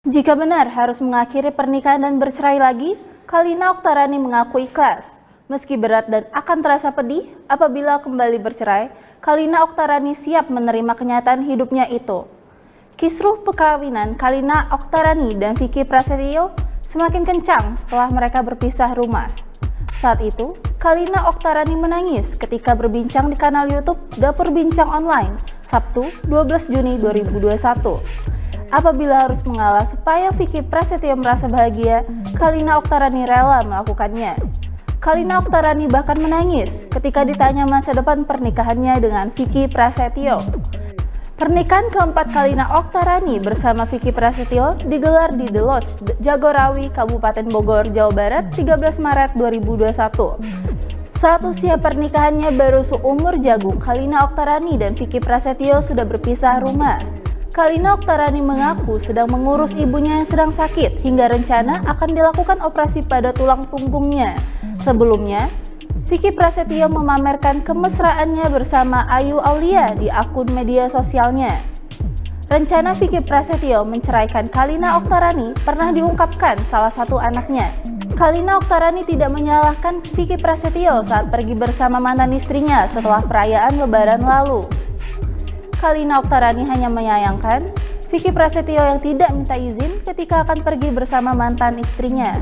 Jika benar harus mengakhiri pernikahan dan bercerai lagi, Kalina Oktarani mengaku ikhlas. Meski berat dan akan terasa pedih apabila kembali bercerai, Kalina Oktarani siap menerima kenyataan hidupnya itu. Kisruh perkawinan Kalina Oktarani dan Vicky Prasetyo semakin kencang setelah mereka berpisah rumah. Saat itu, Kalina Oktarani menangis ketika berbincang di kanal YouTube Dapur Bincang Online, Sabtu 12 Juni 2021. Apabila harus mengalah supaya Vicky Prasetyo merasa bahagia, Kalina Oktarani rela melakukannya. Kalina Oktarani bahkan menangis ketika ditanya masa depan pernikahannya dengan Vicky Prasetyo. Pernikahan keempat Kalina Oktarani bersama Vicky Prasetyo digelar di The Lodge, Jagorawi, Kabupaten Bogor, Jawa Barat, 13 Maret 2021. Saat usia pernikahannya baru seumur jagung, Kalina Oktarani dan Vicky Prasetyo sudah berpisah rumah. Kalina Oktarani mengaku sedang mengurus ibunya yang sedang sakit hingga rencana akan dilakukan operasi pada tulang punggungnya. Sebelumnya, Vicky Prasetyo memamerkan kemesraannya bersama Ayu Aulia di akun media sosialnya. Rencana Vicky Prasetyo menceraikan Kalina Oktarani pernah diungkapkan salah satu anaknya. Kalina Oktarani tidak menyalahkan Vicky Prasetyo saat pergi bersama mantan istrinya setelah perayaan Lebaran lalu. Kalina Oktarani hanya menyayangkan Vicky Prasetyo yang tidak minta izin ketika akan pergi bersama mantan istrinya.